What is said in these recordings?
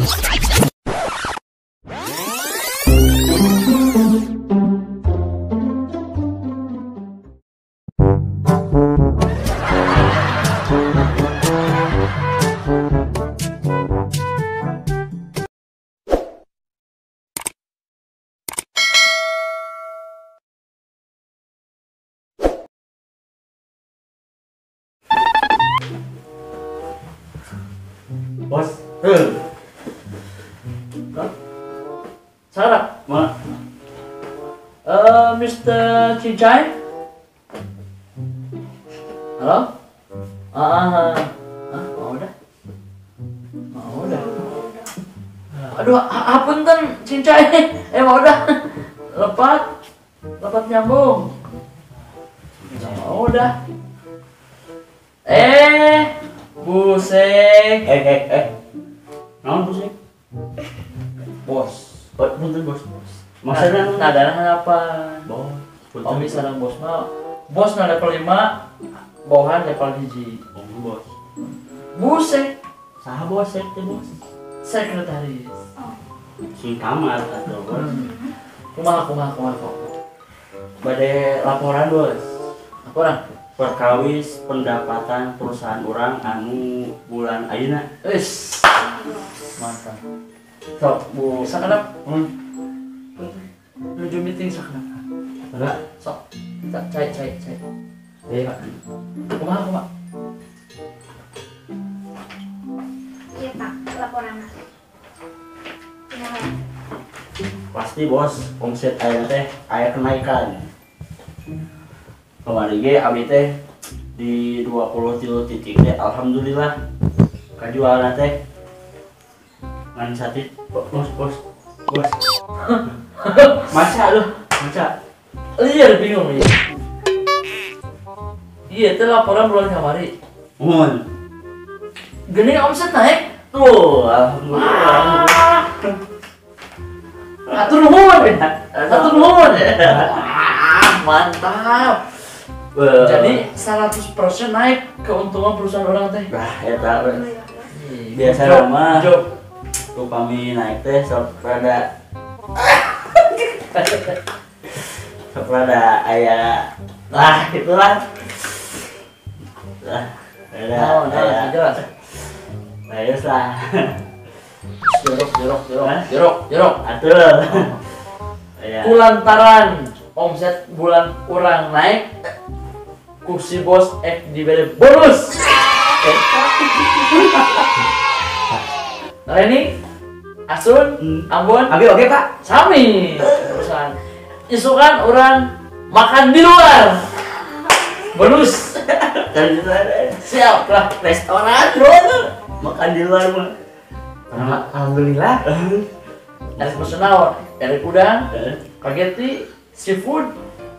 Bos, Sarap, Mr. Cincai? Halo? Udah. Aduh, hapunten Cincai. Udah. Lepat nyambung. Udah. Busek. naon Busek? Bos. Punten bos. Maksudnya Nadana apa? bos. Omi sareng bos mah. Bos na level 5, bawahan level 1. Oh, bos. Busek. Saha bos teh bos? Sekretaris. Sing kamar atau bos. Kumaha. Bade laporan bos. Laporan. Perkawis pendapatan perusahaan orang anu bulan ayeuna. Wis. Mantap. Sok, Bu. Sakedap. Menuju meeting sakedap. Enggak. Sok. Cai. Iya, Pak. Kumaha. Iya Pak, laporan. Pasti bos, omset ayeuna teh aya kenaikan. Kemarin ge abdi teh di 23 titik teh alhamdulillah kajualan teh ngan satit bos. Maca. Liar bingung ya. Iya, itu laporan bulan kamari. Mun. Gini omset naik. Tuh, alhamdulillah. Atur nuhun. Mantap. Jadi 100% naik keuntungan perusahaan orang teh. Bah, eta biasa mah Job. upami naik teh sok rada aya gitulah. Jelas. Jelas lah. Jerok. Atul. Ya. Kulantaran omset bulan orang naik, kursi bos diberi bonus. Reni, Asun, Ambon, Oke Pak. Sami. Perusahaan. Isukan orang makan di luar. Bonus. Siap lah. Restoran bro. Makan di luar mah. Alhamdulillah. Ada personal, ada udang, spaghetti, seafood,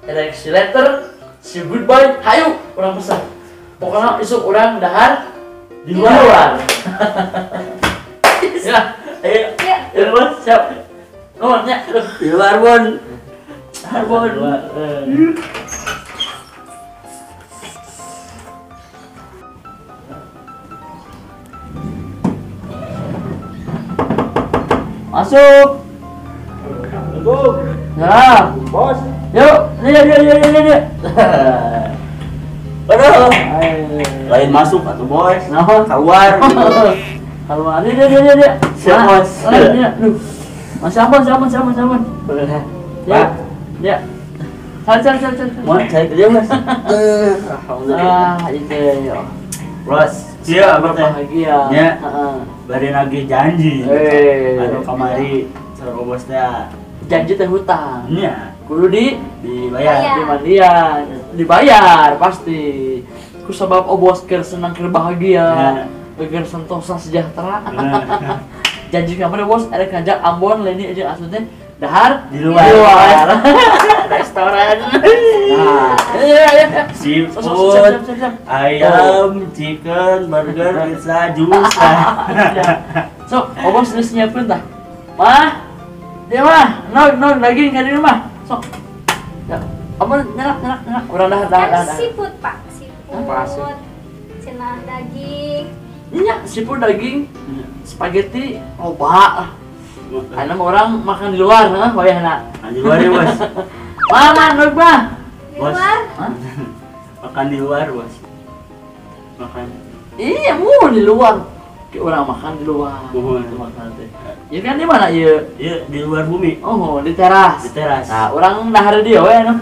ada letter, see goodbye, hayu, orang pesan. Pokoknya isuk orang dahar di luar. Ya, ayo, bos, siap. Nomornya, Di luar Bon. Masuk. Nah, Bos. yuk, lihat. Aduh. Lain masuk atuh bos. Nah, Keluar. keluar, dia. Siap, bos. Aduh. Masih aman. Ya. Sal. Mau saya kerja mas. Alhamdulillah. Itu ya. Bos. Siap apa teh? Bahagia. Ya. Bari nagih janji. Anu kamari sareng bos teh. Janji teh hutang. Nya. Kudu Dibayar. dibayar pasti. Ku sabab obos keur senang keur bahagia. Keur sentosa sejahtera. Janji kamari bos ada ngajak Ambon Leni aja Asun teh dahar Di luar. Restoran. Nah, iya. Seafood, ayam, chicken, burger, pizza, jus. So, obos geus nyiapkeun tah. Mah. Dia mah, non daging ka di rumah. Sok. Ya, Ambon nyerak. Urang dah. Seafood Pak, Apa, seafood, cenah daging. Iya, seafood daging, spaghetti, loba. Karena orang makan di luar, wayahna. Di luar ya bos. Mana, loba? Di luar. Makan di luar bos. Makan. Iya, mau di luar. Kayak orang makan di luar. Itu makan teh. Ya kan di mana iya? Iya di luar bumi. Oh, di teras. Di teras. Nah, orang dahar dia we no.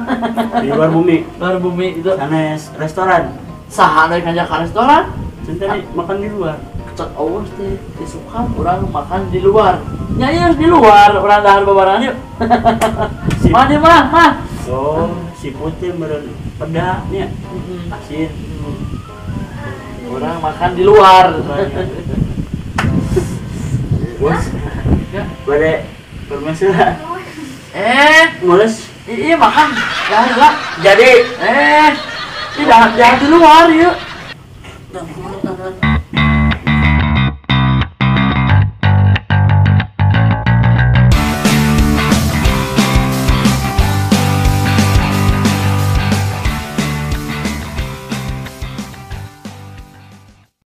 Di luar bumi. Luar bumi itu. Sanes restoran. Saha deui kanjak ka restoran? Centeni makan di luar. Cek awas teh, disukan orang makan di luar. Nya ieu di luar, orang dahar babaran yuk. Mana mah? Oh, si putih meren pedanya. Asin. Orang makan di luar. Bos. Pada permasalahan. Mules. Iya makan. Jangan. Jadi Jangan di luar yuk.